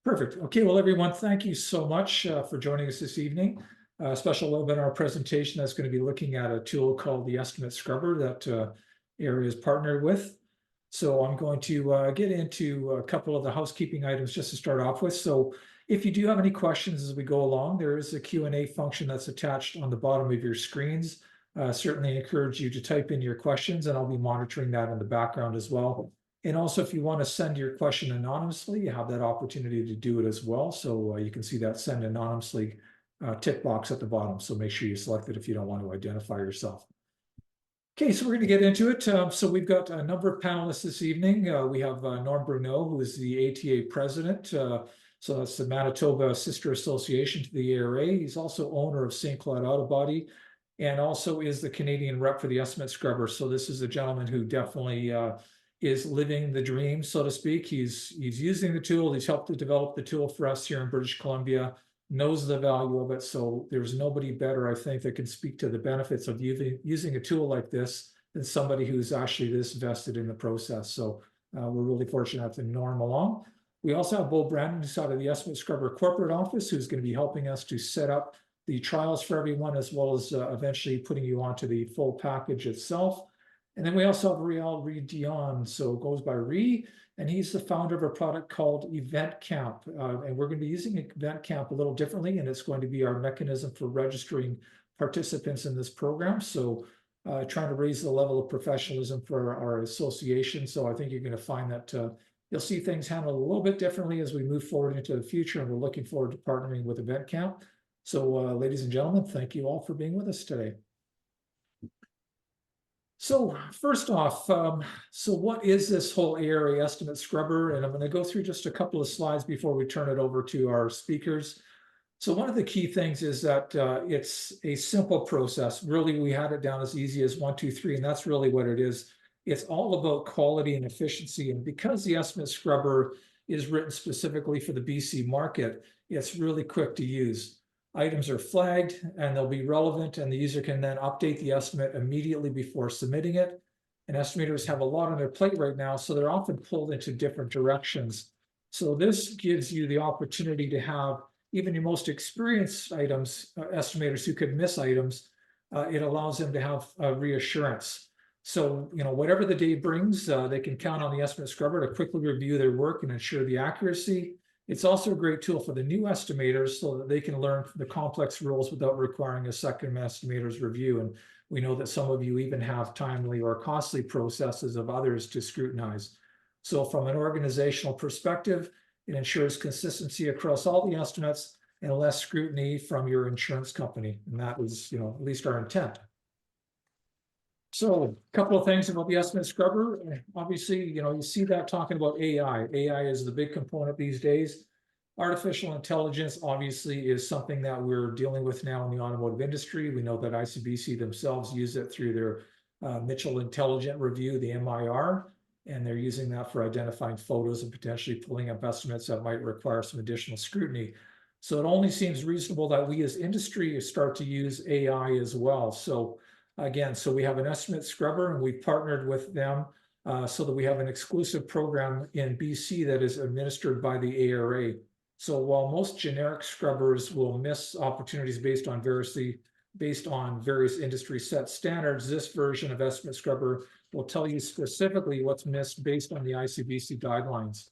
Perfect. Okay, well, everyone, thank you so much for joining us this evening. A special webinar presentation that's going to be looking at a tool called the EstimateScrubber that ARA is partnered with. So I'm going to get into a couple of the housekeeping items just to start off with. So if you do have any questions as we go along, there is a Q&A function that's attached on the bottom of your screens. Certainly encourage you to type in your questions, and I'll be monitoring that in the background as well. And also, if you want to send your question anonymously, you have that opportunity to do it as well. So you can see that send anonymously tick box at the bottom. So make sure you select it if you don't want to identify yourself. Okay, so we're going to get into it. So we've got a number of panelists this evening. We have Norm Bruneau, who is the ATA president. So that's the Manitoba Sister Association to the ARA. He's also owner of St. Cloud Auto Body and also is the Canadian rep for the EstimateScrubber. So this is a gentleman who definitely is living the dream, so to speak. He's using the tool. He's helped to develop the tool for us here in British Columbia, knows the value of it. So there's nobody better, I think, that can speak to the benefits of using a tool like this than somebody who's actually this vested in the process. So we're really fortunate to have Norm along. We also have Beau Brandon, who's out of the EstimateScrubber corporate office, who's going to be helping us to set up the trials for everyone, as well as eventually putting you onto the full package itself. And then we also have Dion, so it goes by and he's the founder of a product called Event Camp. And we're going to be using Event Camp a little differently, and it's going to be our mechanism for registering participants in this program. So trying to raise the level of professionalism for our association. So I think you're going to find that you'll see things handled a little bit differently as we move forward into the future, and we're looking forward to partnering with Event Camp. So ladies and gentlemen, thank you all for being with us today. So first off, so what is this whole ARA EstimateScrubber? And I'm going to go through just a couple of slides before we turn it over to our speakers. So one of the key things is that it's a simple process. Really, we had it down as easy as 1, 2, 3, and that's really what it is. It's all about quality and efficiency. And because the EstimateScrubber is written specifically for the BC market, it's really quick to use. Items are flagged and they'll be relevant, and the user can then update the estimate immediately before submitting it. And estimators have a lot on their plate right now, so they're often pulled into different directions. So this gives you the opportunity to have even your most experienced estimators who could miss items. It allows them to have reassurance. So, whatever the day brings, they can count on the EstimateScrubber to quickly review their work and ensure the accuracy. It's also a great tool for the new estimators so that they can learn the complex rules without requiring a second estimator's review. And we know that some of you even have timely or costly processes of others to scrutinize. So from an organizational perspective, it ensures consistency across all the estimates and less scrutiny from your insurance company. And that was, at least our intent. So a couple of things about the EstimateScrubber. Obviously, you see that talking about AI. AI is the big component these days. Artificial intelligence obviously is something that we're dealing with now in the automotive industry. We know that ICBC themselves use it through their Mitchell Intelligent Review, the MIR, and they're using that for identifying photos and potentially pulling up estimates that might require some additional scrutiny. So it only seems reasonable that we as industry start to use AI as well. So again, so we have an EstimateScrubber, and we've partnered with them so that we have an exclusive program in BC that is administered by the ARA. So while most generic scrubbers will miss opportunities based on various industry set standards, this version of EstimateScrubber will tell you specifically what's missed based on the ICBC guidelines.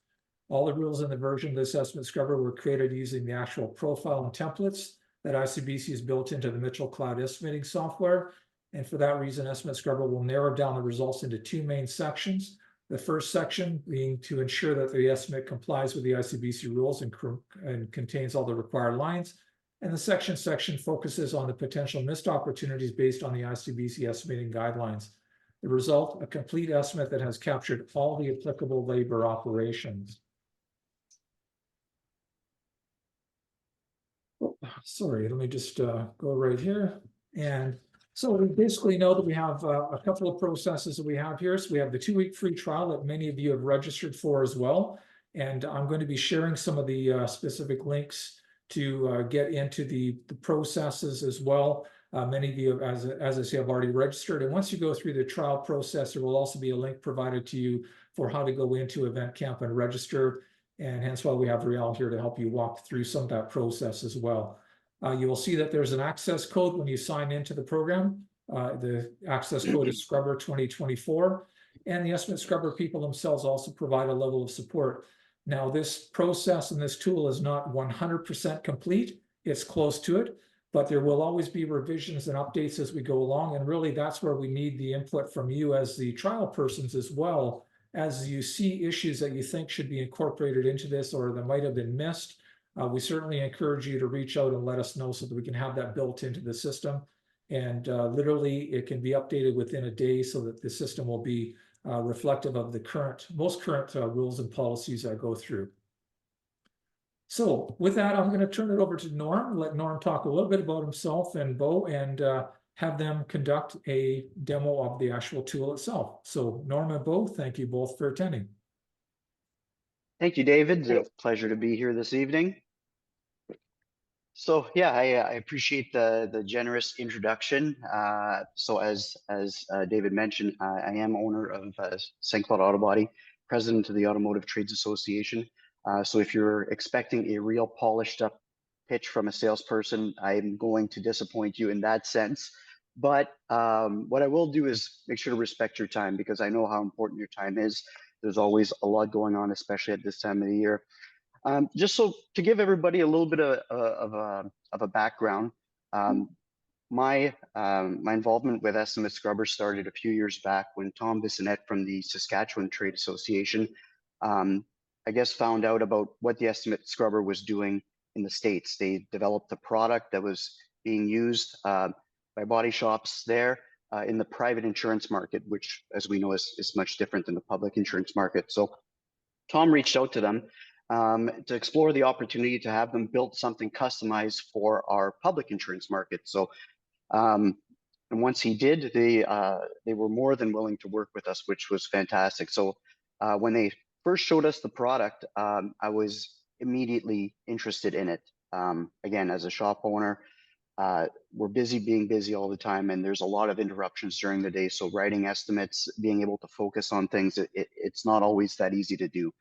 All the rules in the version of this EstimateScrubber were created using the actual profile and templates that ICBC has built into the Mitchell Cloud estimating software. And for that reason, EstimateScrubber will narrow down the results into 2 main sections. The first section being to ensure that the estimate complies with the ICBC rules and contains all the required lines. And the section focuses on the potential missed opportunities based on the ICBC estimating guidelines. The result, a complete estimate that has captured all the applicable labor operations. Oh, sorry, let me just go right here. And so we basically know that we have a couple of processes that we have here. So we have the 2-week free trial that many of you have registered for as well. And I'm going to be sharing some of the specific links to get into the processes as well. Many of you, as I say, have already registered. And once you go through the trial process, there will also be a link provided to you for how to go into Event Camp and register. and hence why we have Riel here to help you walk through some of that process as well. You will see that there's an access code when you sign into the program. The access code is Scrubber 2024, and the Estimate Scrubber people themselves also provide a level of support. Now, this process and this tool is not 100% complete. It's close to it, but there will always be revisions and updates as we go along. And really, that's where we need the input from you as the trial persons as well. As you see issues that you think should be incorporated into this or that might have been missed, we certainly encourage you to reach out and let us know so that we can have that built into the system. And literally, it can be updated within a day so that the system will be reflective of the most current rules and policies that go through. So with that, I'm going to turn it over to Norm, let Norm talk a little bit about himself and Beau, and have them conduct a demo of the actual tool itself. So Norm and Beau, thank you both for attending. Thank you, David. It's a pleasure to be here this evening. So yeah, I appreciate the generous introduction. So as David mentioned, I am owner of St. Cloud Auto Body, president of the Automotive Trades Association. So if you're expecting a real polished up pitch from a salesperson, I'm going to disappoint you in that sense. But what I will do is make sure to respect your time, because I know how important your time is. There's always a lot going on, especially at this time of the year. Just so to give everybody a little bit of a background, my involvement with EstimateScrubber started a few years back when Tom Bissonnette from the Saskatchewan Trade Association, I guess, found out about what the EstimateScrubber was doing in the States. They developed a product that was being used by body shops there in the private insurance market, which, as we know, is much different than the public insurance market. So Tom reached out to them to explore the opportunity to have them build something customized for our public insurance market. So, and once he did, they were more than willing to work with us, which was fantastic. So when they first showed us the product, I was immediately interested in it. Again, as a shop owner, we're being busy all the time, and there's a lot of interruptions during the day. So writing estimates, being able to focus on things, it's not always that easy to do.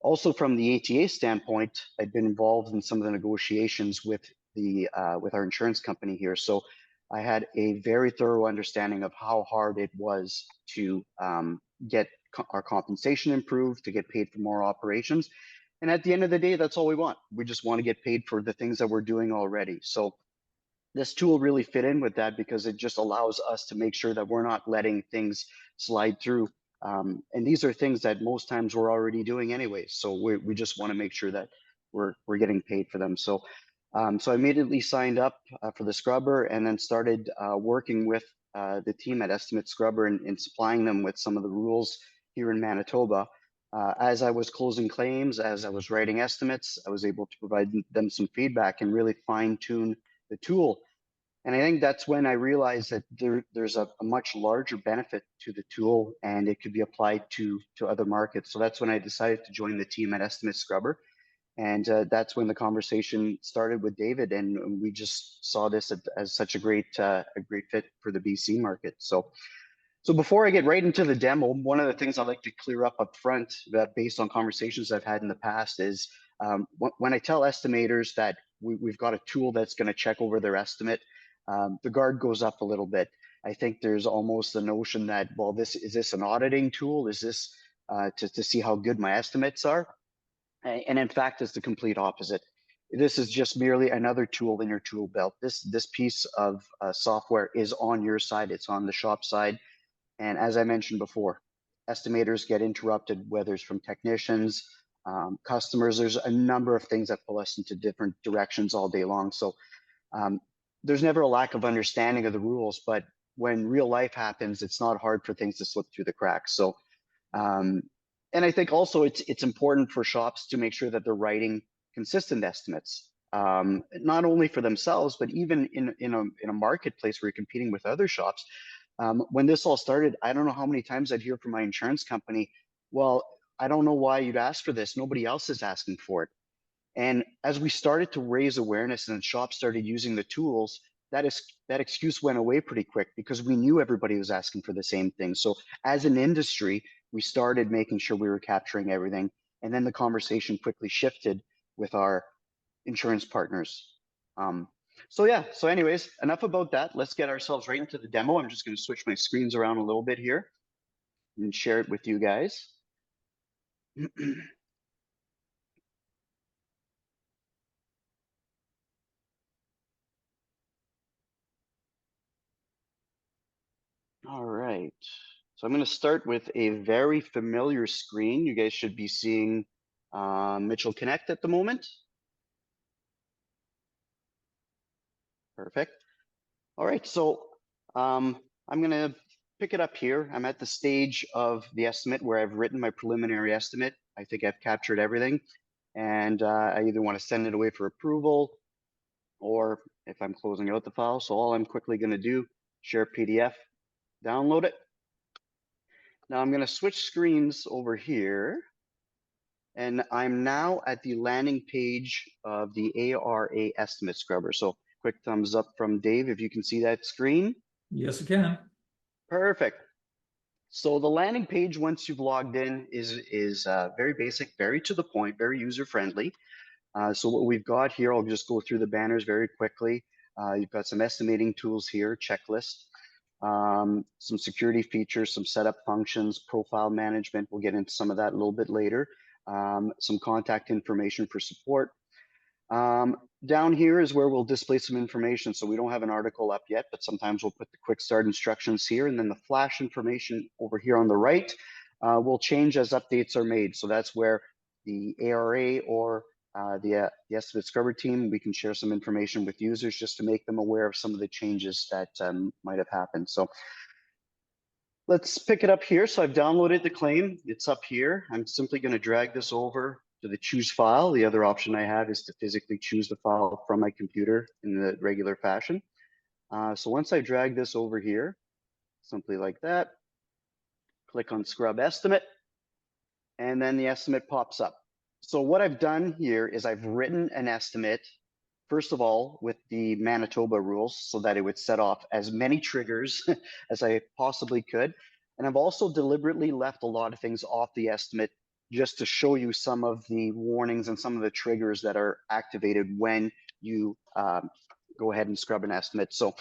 Also, from the ATA standpoint, I'd been involved in some of the negotiations with our insurance company here. So I had a very thorough understanding of how hard it was to get our compensation improved, to get paid for more operations. And at the end of the day, that's all we want. We just want to get paid for the things that we're doing already. So this tool really fit in with that, because it just allows us to make sure that we're not letting things slide through. And these are things that most times we're already doing anyway. So we just want to make sure that we're getting paid for them. So so I immediately signed up for the scrubber, and then started working with the team at EstimateScrubber and supplying them with some of the rules here in Manitoba. As I was closing claims, as I was writing estimates, I was able to provide them some feedback and really fine tune the tool. And I think that's when I realized that there's a much larger benefit to the tool, and it could be applied to other markets. So that's when I decided to join the team at EstimateScrubber. And that's when the conversation started with David, and we just saw this as such a great fit for the BC market. So before I get right into the demo, one of the things I like to clear up front, that based on conversations I've had in the past, is when I tell estimators that we've got a tool that's going to check over their estimate, the guard goes up a little bit. I think there's almost the notion that, well, is this an auditing tool? Is this to see how good my estimates are? And in fact, it's the complete opposite. This is just merely another tool in your tool belt. This piece of software is on your side. It's on the shop side. And as I mentioned before, estimators get interrupted, whether it's from technicians, customers. There's a number of things that pull us into different directions all day long. So there's never a lack of understanding of the rules, but when real life happens, it's not hard for things to slip through the cracks. So and I think also it's important for shops to make sure that they're writing consistent estimates, not only for themselves, but even in a marketplace where you're competing with other shops. When this all started, I don't know how many times I'd hear from my insurance company, well, I don't know why you'd ask for this. Nobody else is asking for it. And as we started to raise awareness and shops started using the tools, that excuse went away pretty quick, because we knew everybody was asking for the same thing. So as an industry, we started making sure we were capturing everything. And then the conversation quickly shifted with our insurance partners. So yeah, so anyways, enough about that. Let's get ourselves right into the demo. I'm just going to switch my screens around a little bit here and share it with you guys. All right. So I'm going to start with a very familiar screen. You guys should be seeing Mitchell Connect at the moment. Perfect. All right, so I'm going to pick it up here. I'm at the stage of the estimate where I've written my preliminary estimate. I think I've captured everything, and I either want to send it away for approval, or if I'm closing out the file. So all I'm quickly going to do, share PDF, download it. Now I'm going to switch screens over here, and I'm now at the landing page of the ARA EstimateScrubber. So quick thumbs up from Dave if you can see that screen. Yes, it can. Perfect. So the landing page, once you've logged in, is very basic, very to the point, very user-friendly. So what we've got here, I'll just go through the banners very quickly. You've got some estimating tools here, checklist, some security features, some setup functions, profile management. We'll get into some of that a little bit later. Some contact information for support. Down here is where we'll display some information. So we don't have an article up yet, but sometimes we'll put the quick start instructions here, and then the flash information over here on the right will change as updates are made. So that's where the ARA or the EstimateScrubber team, we can share some information with users just to make them aware of some of the changes that might have happened. So let's pick it up here. So I've downloaded the claim. It's up here. I'm simply going to drag this over to the choose file. The other option I have is to physically choose the file from my computer in the regular fashion. So once I drag this over here, simply like that, click on Scrub Estimate, and then the estimate pops up. So what I've done here is I've written an estimate, first of all, with the Manitoba rules so that it would set off as many triggers as I possibly could. And I've also deliberately left a lot of things off the estimate just to show you some of the warnings and some of the triggers that are activated when you go ahead and scrub an estimate. So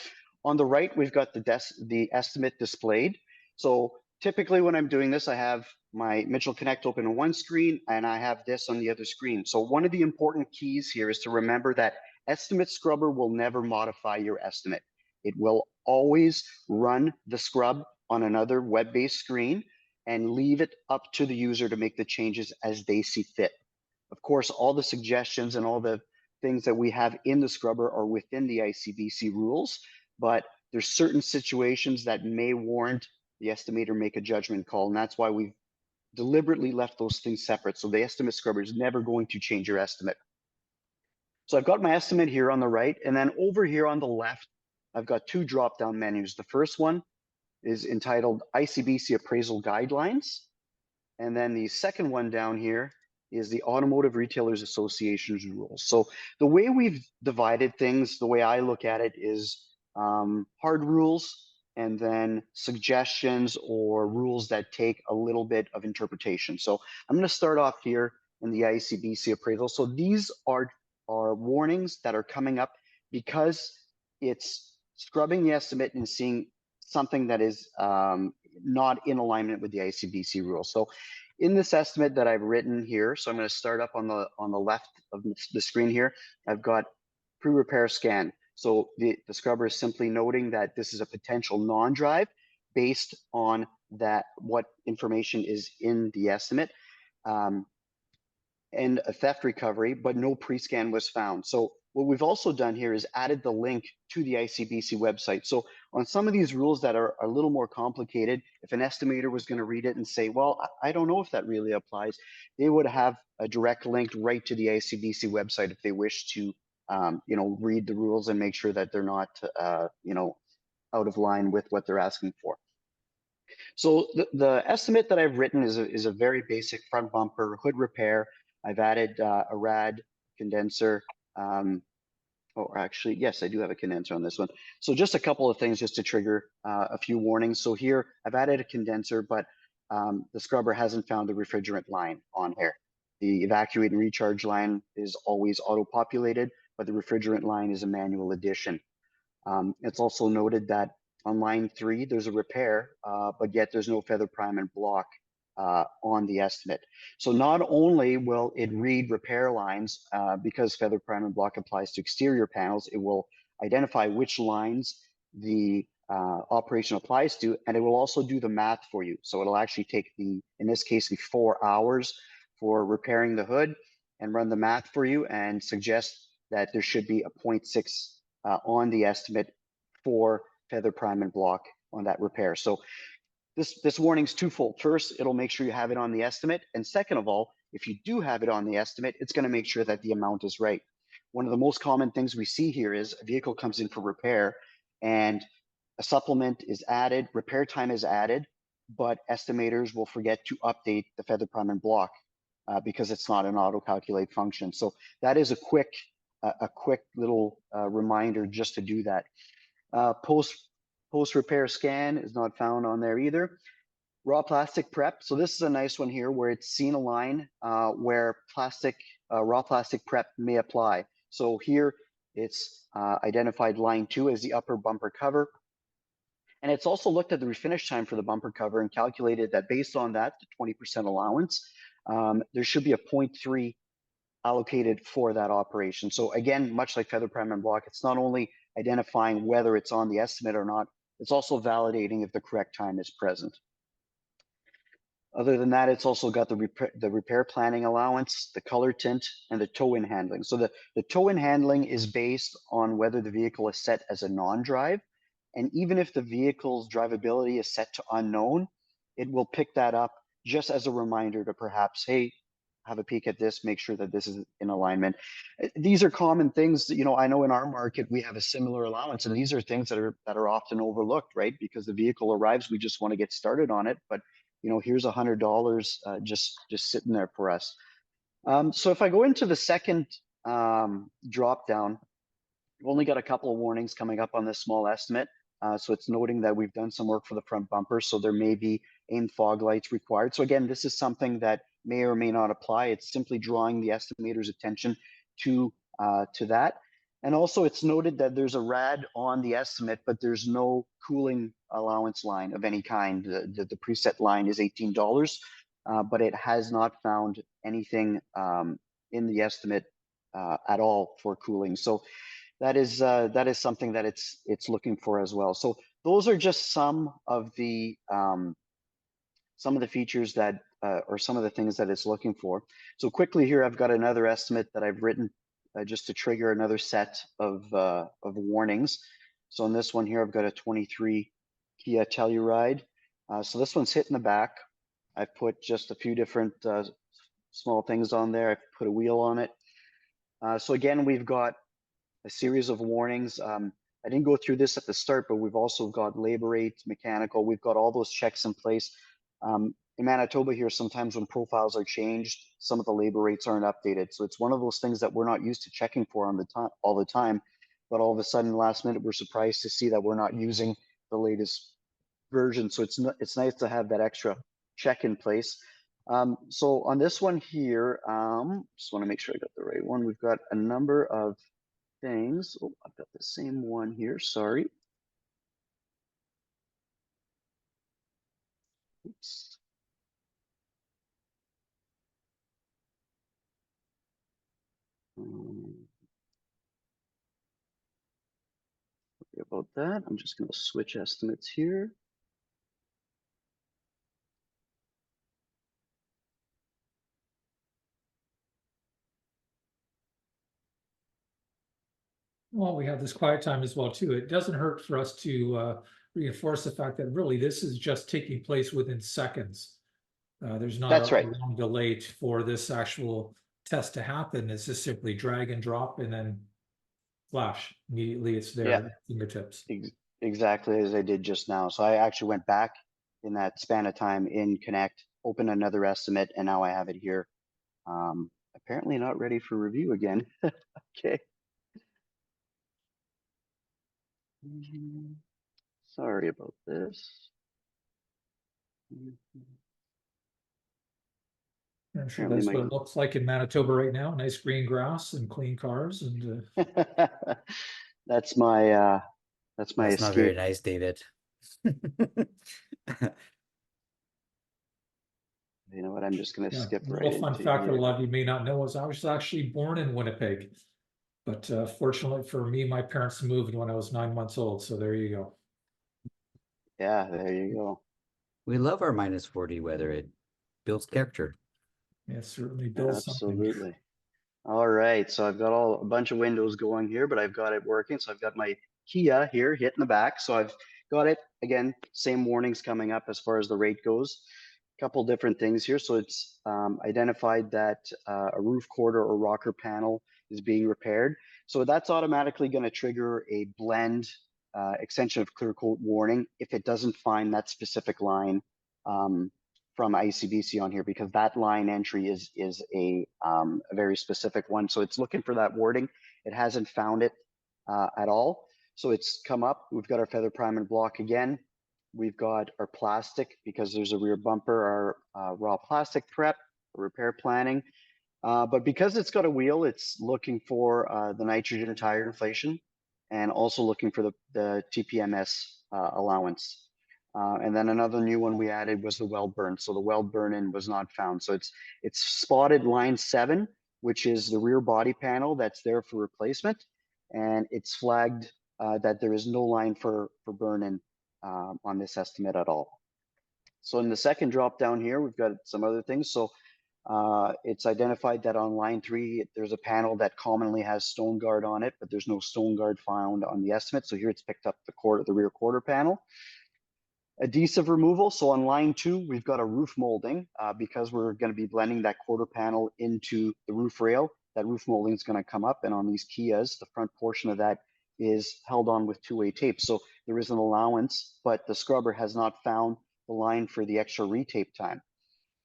on the right, we've got the estimate displayed. So typically when I'm doing this, I have my Mitchell Connect open on one screen and I have this on the other screen. So one of the important keys here is to remember that EstimateScrubber will never modify your estimate. It will always run the scrub on another web-based screen and leave it up to the user to make the changes as they see fit. Of course, all the suggestions and all the things that we have in the scrubber are within the ICBC rules, but there's certain situations that may warrant the estimator make a judgment call, and that's why we've deliberately left those things separate. So the EstimateScrubber is never going to change your estimate. So I've got my estimate here on the right, and then over here on the left, I've got two drop-down menus. The first one is entitled ICBC Appraisal Guidelines. And then the second one down here is the Automotive Retailers Association's rules. So the way we've divided things, the way I look at it is hard rules and then suggestions or rules that take a little bit of interpretation. So I'm going to start off here in the ICBC appraisal. So these are warnings that are coming up because it's scrubbing the estimate and seeing something that is not in alignment with the ICBC rules. So in this estimate that I've written here, so I'm going to start up on the left of the screen here, I've got pre-repair scan. So the scrubber is simply noting that this is a potential non-drive based on that what information is in the estimate. And a theft recovery, but no pre-scan was found. So what we've also done here is added the link to the ICBC website. So on some of these rules that are a little more complicated, if an estimator was going to read it and say, well, I don't know if that really applies, they would have a direct link right to the ICBC website if they wish to read the rules and make sure that they're not out of line with what they're asking for. So the estimate that I've written is a very basic front bumper hood repair. I've added a rad condenser. Actually, yes, I do have a condenser on this one. So just a couple of things just to trigger a few warnings. So here I've added a condenser, but the scrubber hasn't found the refrigerant line on here. The evacuate and recharge line is always auto-populated, but the refrigerant line is a manual addition. It's also noted that on line 3, there's a repair, but yet there's no feather prime and block on the estimate. So not only will it read repair lines, because feather prime and block applies to exterior panels, it will identify which lines the operation applies to, and it will also do the math for you. So it'll actually take in this case, the 4 hours for repairing the hood and run the math for you and suggest that there should be a 0.6 on the estimate for feather prime and block on that repair. So this warning is twofold. First, it'll make sure you have it on the estimate. And second of all, if you do have it on the estimate, it's going to make sure that the amount is right. One of the most common things we see here is a vehicle comes in for repair and a supplement is added, repair time is added, but estimators will forget to update the feather prime and block because it's not an auto calculate function. So that is a quick little reminder just to do that. Post repair scan is not found on there either. Raw plastic prep. So this is a nice one here where it's seen a line where raw plastic prep may apply. So here it's identified line 2 as the upper bumper cover. And it's also looked at the refinish time for the bumper cover and calculated that based on that, the 20% allowance, there should be a 0.3 allocated for that operation. So again, much like feather prime and block, it's not only identifying whether it's on the estimate or not, it's also validating if the correct time is present. Other than that, it's also got the repair planning allowance, the color tint, and the tow-in handling. So the tow-in handling is based on whether the vehicle is set as a non-drive. And even if the vehicle's drivability is set to unknown, it will pick that up just as a reminder to perhaps, hey, have a peek at this, make sure that this is in alignment. These are common things that, I know in our market, we have a similar allowance, and these are things that are often overlooked, right? Because the vehicle arrives, we just want to get started on it, but here's $100 just sitting there for us. So if I go into the second drop down, we've only got a couple of warnings coming up on this small estimate. So it's noting that we've done some work for the front bumper, so there may be AIM fog lights required. So again, this is something that may or may not apply. It's simply drawing the estimator's attention to that. And also it's noted that there's a RAD on the estimate, but there's no cooling allowance line of any kind. The preset line is $18, but it has not found anything in the estimate at all for cooling. So that is something that it's looking for as well. So those are just some of the features that or some of the things that it's looking for. So quickly here, I've got another estimate that I've written just to trigger another set of warnings. So in this one here, I've got a 23 Kia Telluride. So this one's hit in the back. I've put just a few different small things on there. I've put a wheel on it. So again, we've got a series of warnings. I didn't go through this at the start, but we've also got labor rates, mechanical. We've got all those checks in place. In Manitoba here, sometimes when profiles are changed, some of the labor rates aren't updated. So it's one of those things that we're not used to checking for all the time. But all of a sudden, last minute, we're surprised to see that we're not using the latest version. So it's nice to have that extra check in place. So on this one here, just want to make sure I got the right one. We've got a number of things. Oh, I've got the same one here. Sorry. Oops. Sorry about that. I'm just going to switch estimates here. Well, we have this quiet time as well, too. It doesn't hurt for us to reinforce the fact that really this is just taking place within seconds. There's not That's a right. long delay for this actual test to happen. It's just simply drag and drop and then flash. Immediately it's there at fingertips. Exactly as I did just now. So I actually went back in that span of time in Connect, opened another estimate, and now I have it here. Apparently not ready for review again. Okay. Sorry about this. I'm sure Apparently that's what it looks like in Manitoba right now. Nice green grass and clean cars and that's my That's not very escape. nice, David. You know what? I'm just going to yeah. skip A right little fun into fact that a here. lot of you may not know is I was actually born in Winnipeg. But fortunately for me, my parents moved when I was 9 months old. So there you go. Yeah, there you go. We love our -40 weather. It builds character. Yeah, certainly builds something. Absolutely. All right, so I've got a bunch of windows going here, but I've got it working. So I've got my Kia here hitting the back. So I've got it again, same warnings coming up as far as the rate goes. A couple different things here. So it's identified that a roof quarter or rocker panel is being repaired. So that's automatically going to trigger a blend extension of clear coat warning if it doesn't find that specific line from ICBC on here, because that line entry is a very specific one. So it's looking for that wording. It hasn't found it at all. So it's come up. We've got our feather prime and block again. We've got our plastic because there's a rear bumper, our raw plastic prep, repair planning. But because it's got a wheel, it's looking for the nitrogen tire inflation and also looking for the TPMS allowance. And then another new one we added was the weld burn. So the weld burn-in was not found. So it's spotted line 7, which is the rear body panel that's there for replacement. And it's flagged that there is no line for burn-in on this estimate at all. So in the second drop down here, we've got some other things. So it's identified that on line 3, there's a panel that commonly has stone guard on it, but there's no stone guard found on the estimate. So here it's picked up the rear quarter panel. Adhesive removal. So on line 2, we've got a roof molding because we're going to be blending that quarter panel into the roof rail. That roof molding is going to come up, and on these Kias, the front portion of that is held on with 2-way tape. So there is an allowance, but the scrubber has not found the line for the extra retape time.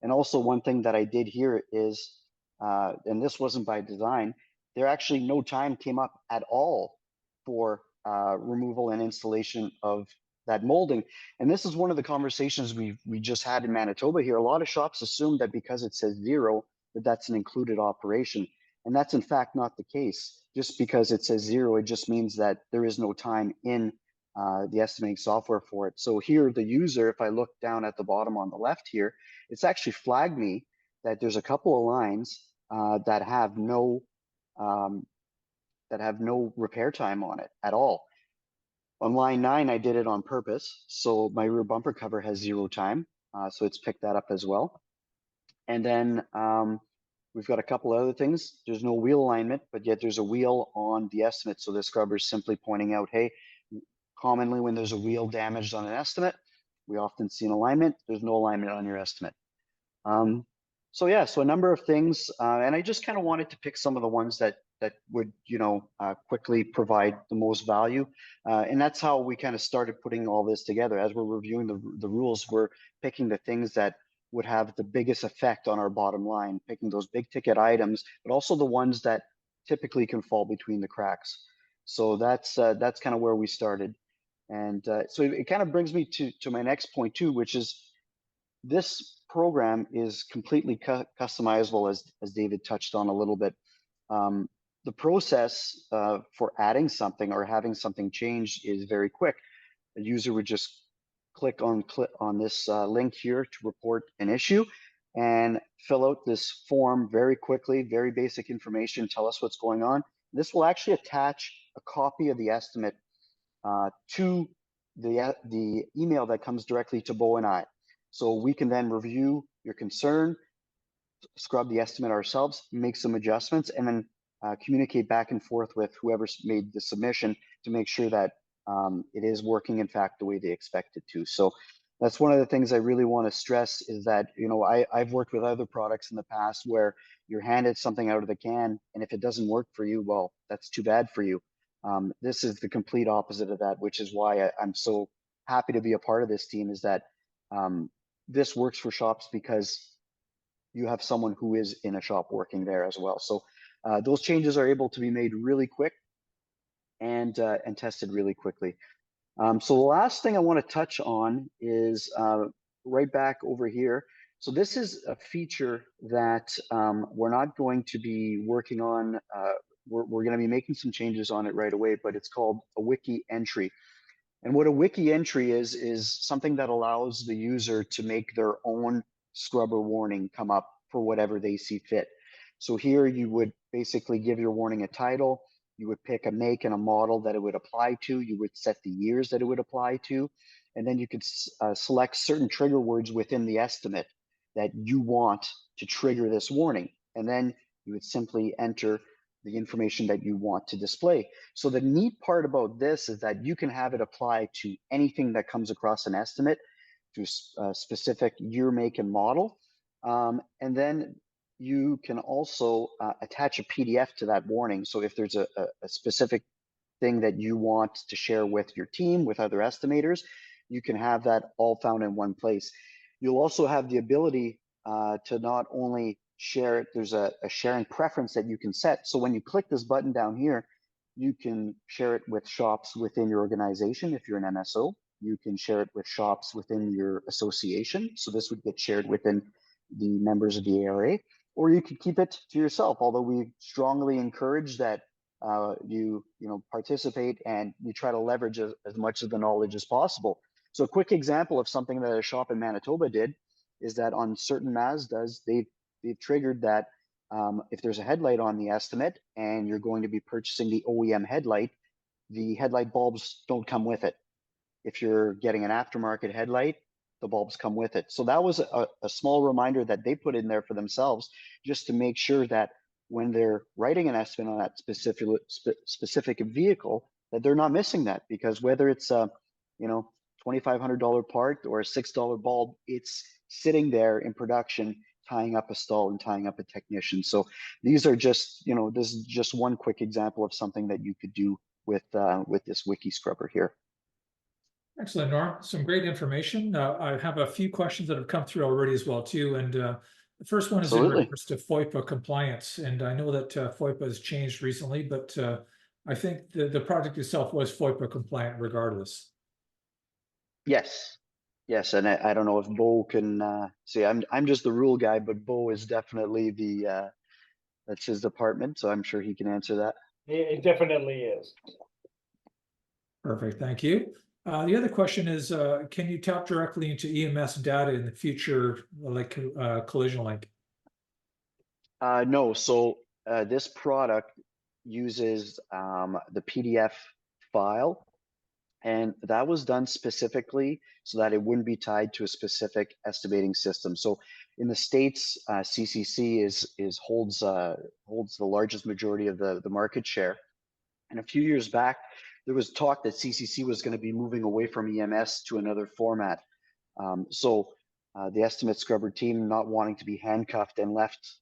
And also one thing that I did here is, and this wasn't by design, there actually no time came up at all for removal and installation of that molding. And this is one of the conversations we just had in Manitoba here. A lot of shops assume that because it says 0, that that's an included operation. And that's in fact not the case. Just because it says 0, it just means that there is no time in the estimating software for it. So here, the user, if I look down at the bottom on the left here, it's actually flagged me that there's a couple of lines that have no repair time on it at all. On line 9, I did it on purpose. So my rear bumper cover has 0 time. So it's picked that up as well. And then we've got a couple other things. There's no wheel alignment, but yet there's a wheel on the estimate. So the scrubber is simply pointing out, hey, commonly when there's a wheel damaged on an estimate, we often see an alignment. There's no alignment on your estimate. So yeah, so a number of things. And I just kind of wanted to pick some of the ones that would, quickly provide the most value. And that's how we kind of started putting all this together. As we're reviewing the rules, we're picking the things that would have the biggest effect on our bottom line, picking those big ticket items, but also the ones that typically can fall between the cracks. So that's kind of where we started. And so it kind of brings me to my next point too, which is this program is completely customizable, as David touched on a little bit. The process for adding something or having something changed is very quick. The user would just click on this link here to report an issue and fill out this form very quickly, very basic information, tell us what's going on. This will actually attach a copy of the estimate to the email that comes directly to Beau and I. So we can then review your concern, scrub the estimate ourselves, make some adjustments, and then communicate back and forth with whoever's made the submission to make sure that it is working, in fact, the way they expect it to. So that's one of the things I really want to stress is that, I've worked with other products in the past where you're handed something out of the can, and if it doesn't work for you, well, that's too bad for you. This is the complete opposite of that, which is why I'm so happy to be a part of this team, is that this works for shops because you have someone who is in a shop working there as well. So those changes are able to be made really quick and tested really quickly. So the last thing I want to touch on is right back over here. So this is a feature that we're not going to be working on. We're going to be making some changes on it right away, but it's called a wiki entry. And what a wiki entry is something that allows the user to make their own scrubber warning come up for whatever they see fit. So here you would basically give your warning a title. You would pick a make and a model that it would apply to. You would set the years that it would apply to. And then you could select certain trigger words within the estimate that you want to trigger this warning. And then you would simply enter the information that you want to display. So the neat part about this is that you can have it apply to anything that comes across an estimate to a specific year, make, and model. And then you can also attach a PDF to that warning. So if there's a specific thing that you want to share with your team, with other estimators, you can have that all found in one place. You'll also have the ability to not only share it, there's a sharing preference that you can set. So when you click this button down here, you can share it with shops within your organization. If you're an MSO, you can share it with shops within your association. So this would get shared within the members of the ARA, or you could keep it to yourself. Although we strongly encourage that you participate and you try to leverage as much of the knowledge as possible. So a quick example of something that a shop in Manitoba did is that on certain Mazdas, they've triggered that if there's a headlight on the estimate and you're going to be purchasing the OEM headlight, the headlight bulbs don't come with it. If you're getting an aftermarket headlight, the bulbs come with it. So that was a small reminder that they put in there for themselves, just to make sure that when they're writing an estimate on that specific vehicle, that they're not missing that. Because whether it's a $2,500 part or a $6 bulb, it's sitting there in production, tying up a stall and tying up a technician. So these are just, this is just one quick example of something that you could do with this wiki scrubber here. Excellent, Norm. Some great information. I have a few questions that have come through already as well too. And the first one is in regards to FOIPA compliance. And I know that FOIPA has changed recently, but I think the project itself was FOIPA compliant regardless. Yes. Yes, and I don't know if Beau can see. I'm just the rule guy, but Beau is definitely the that's his department, so I'm sure he can answer that. It definitely is. Perfect, thank you. The other question is, can you tap directly into EMS data in the future, like Collision Link? No, so this product uses the PDF file, and that was done specifically so that it wouldn't be tied to a specific estimating system. So in the States, CCC holds the largest majority of the market share. And a few years back, there was talk that CCC was going to be moving away from EMS to another format. So the EstimateScrubber team, not wanting to be handcuffed and left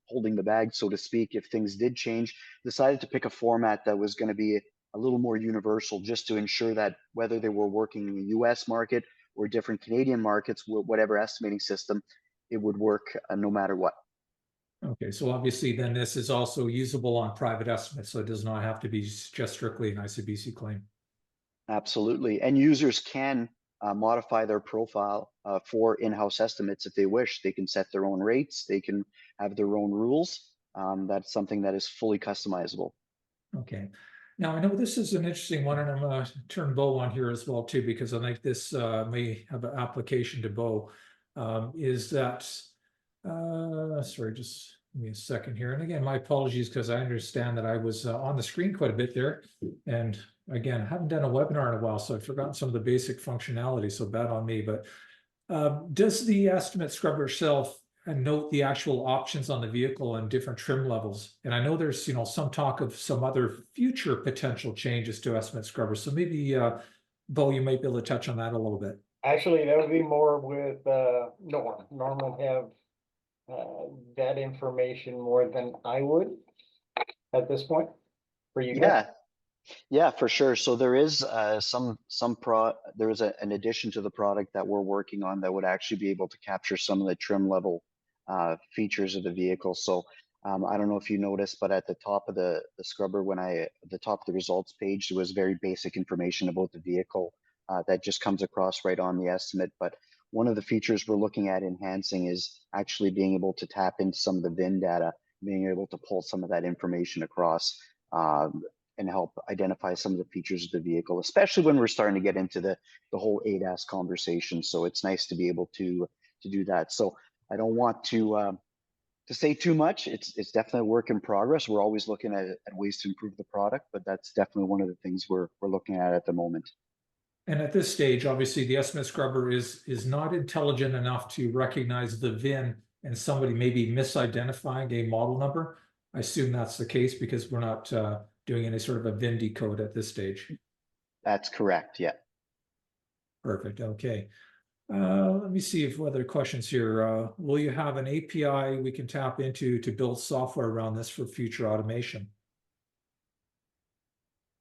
holding the bag, so to speak, if things did change, decided to pick a format that was going to be a little more universal, just to ensure that whether they were working in the US market or different Canadian markets, whatever estimating system, it would work no matter what. Okay, so obviously then this is also usable on private estimates, so it does not have to be just strictly an ICBC claim. Absolutely, and users can modify their profile for in-house estimates if they wish. They can set their own rates, they can have their own rules. That's something that is fully customizable. Okay. Now, I know this is an interesting one, and I'm going to turn Beau on here as well, too, because I think this may have an application to Beau. Is that, sorry, just give me a second here. And again, my apologies, because I understand that I was on the screen quite a bit there. And again, I haven't done a webinar in a while, so I've forgotten some of the basic functionality, so bad on me. But does the EstimateScrubber itself note the actual options on the vehicle and different trim levels? And I know there's some talk of some other future potential changes to EstimateScrubber. So maybe Beau, you might be able to touch on that a little bit. Actually, that would be more with Norm. Norm would have that information more than I would at this point for you guys. Yeah, for sure. So there is there is an addition to the product that we're working on that would actually be able to capture some of the trim level features of the vehicle. So I don't know if you noticed, but at the top of the scrubber, the top of the results page, there was very basic information about the vehicle that just comes across right on the estimate. But one of the features we're looking at enhancing is actually being able to tap into some of the VIN data, being able to pull some of that information across and help identify some of the features of the vehicle, especially when we're starting to get into the whole ADAS conversation. So it's nice to be able to do that. So I don't want to say too much. It's definitely a work in progress. We're always looking at ways to improve the product, but that's definitely one of the things we're looking at the moment. And at this stage, obviously, the estimate scrubber is not intelligent enough to recognize the VIN and somebody maybe misidentifying a model number. I assume that's the case because we're not doing any sort of a VIN decode at this stage. That's correct. Yeah. Perfect. Okay. Let me see if other questions here. Will you have an API we can tap into to build software around this for future automation?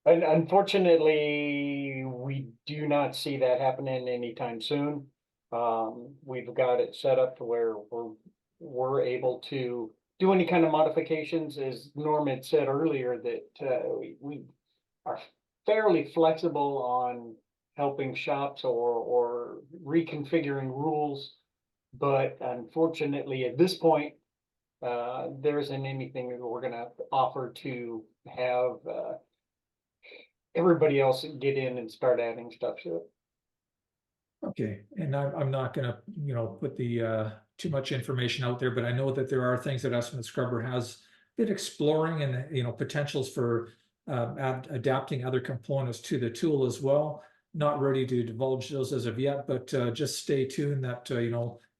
And unfortunately, we do not see that happening anytime soon. We've got it set up to where we're able to do any kind of modifications, as Norm had said earlier, that we are fairly flexible on helping shops or reconfiguring rules. But unfortunately, at this point, there isn't anything that we're going to offer to have everybody else get in and start adding stuff to it. Okay, and I'm not gonna, put the too much information out there, but I know that there are things that Estimate Scrubber has been exploring and, potentials for adapting other components to the tool as well. Not ready to divulge those as of yet, but just stay tuned that,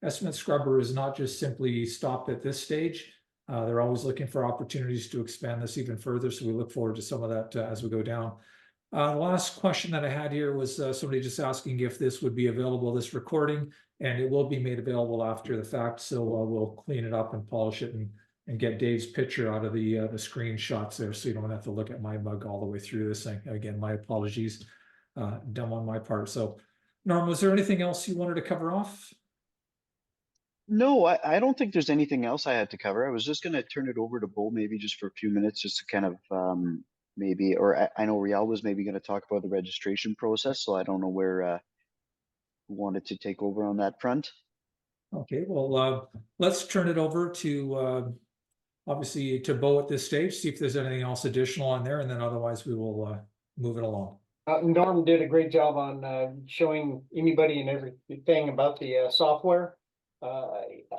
Estimate Scrubber is not just simply stopped at this stage. They're always looking for opportunities to expand this even further. So we look forward to some of that as we go down. The last question that I had here was somebody just asking if this would be available, this recording, and it will be made available after the fact. So we'll clean it up and polish it and get Dave's picture out of the screenshots there, so you don't have to look at my mug all the way through this thing. Again, my apologies, dumb on my part. So, Norm, was there anything else you wanted to cover off? No, I don't think there's anything else I had to cover. I was just going to turn it over to Beau maybe just for a few minutes, just to kind of maybe, or I know Riel was maybe going to talk about the registration process, so I don't know where who wanted to take over on that front. Okay, well, let's turn it over to obviously to Beau at this stage, see if there's anything else additional on there, and then otherwise we will move it along. Norm did a great job on showing anybody and everything about the software.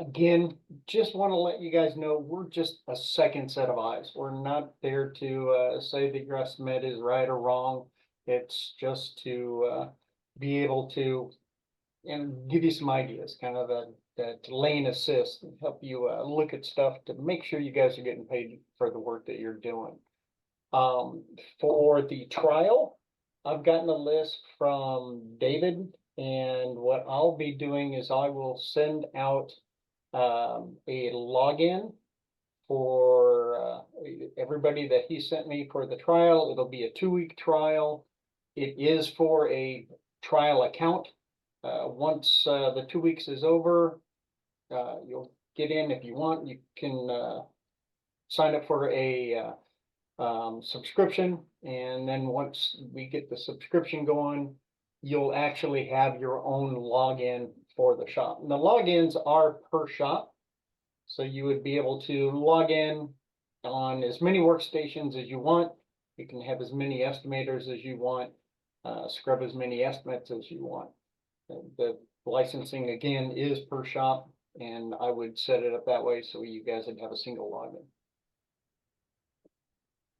Again, just want to let you guys know we're just a second set of eyes. We're not there to say that your estimate is right or wrong. It's just to be able to and give you some ideas, kind of that lane assist, and help you look at stuff to make sure you guys are getting paid for the work that you're doing. For the trial, I've gotten a list from David, and what I'll be doing is I will send out a login for everybody that he sent me for the trial. It'll be a 2-week trial. It is for a trial account. Once the 2 weeks is over, you'll get in if you want. You can sign up for a subscription, and then once we get the subscription going, you'll actually have your own login for the shop. And the logins are per shop, so you would be able to log in on as many workstations as you want. You can have as many estimators as you want, scrub as many estimates as you want. The licensing again is per shop, and I would set it up that way so you guys would have a single login.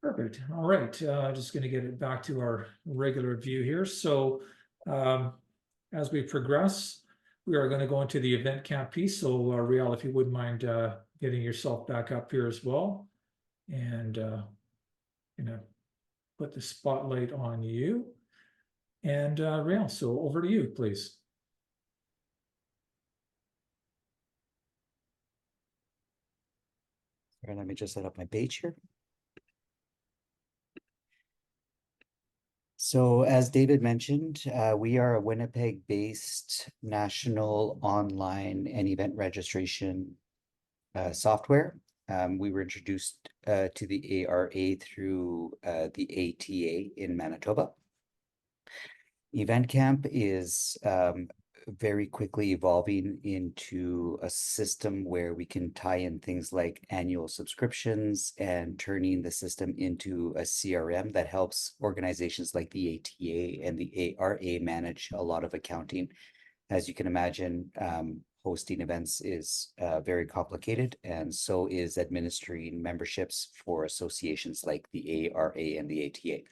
Perfect. All right. Just going to get it back to our regular view here. So as we progress, we are going to go into the event camp piece. So Riel, if you wouldn't mind getting yourself back up here as well. And put the spotlight on you. And Riel, so over to you, please. All right, let me just set up my page here. So as David mentioned, we are a Winnipeg-based national online and event registration software. We were introduced to the ARA through the ATA in Manitoba. Event Camp is very quickly evolving into a system where we can tie in things like annual subscriptions and turning the system into a CRM that helps organizations like the ATA and the ARA manage a lot of accounting. As you can imagine, hosting events is very complicated, and so is administering memberships for associations like the ARA and the ATA.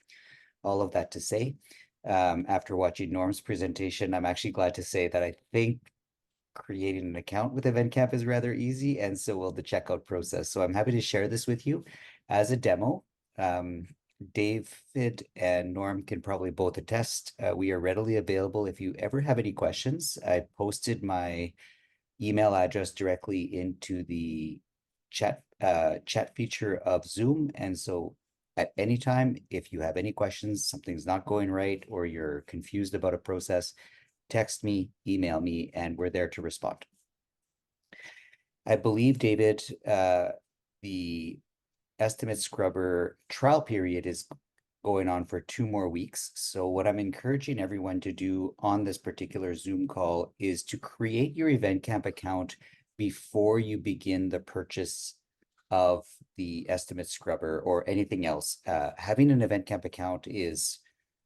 All of that to say, after watching Norm's presentation, I'm actually glad to say that I think creating an account with EventCamp is rather easy, and so will the checkout process. So I'm happy to share this with you as a demo. David and Norm can probably both attest. We are readily available if you ever have any questions. I posted my email address directly into the chat feature of Zoom, and so at any time, if you have any questions, something's not going right, or you're confused about a process, text me, email me, and we're there to respond. I believe, David, the EstimateScrubber trial period is going on for 2 more weeks. So what I'm encouraging everyone to do on this particular Zoom call is to create your EventCamp account before you begin the purchase of the EstimateScrubber or anything else. Having an EventCamp account is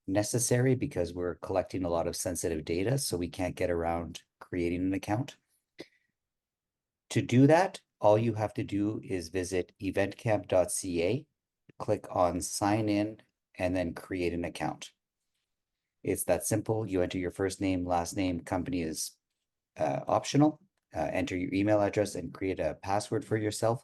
necessary because we're collecting a lot of sensitive data, so we can't get around creating an account. To do that, all you have to do is visit eventcamp.ca, click on sign in, and then create an account. It's that simple. You enter your first name, last name, company is optional. Enter your email address and create a password for yourself.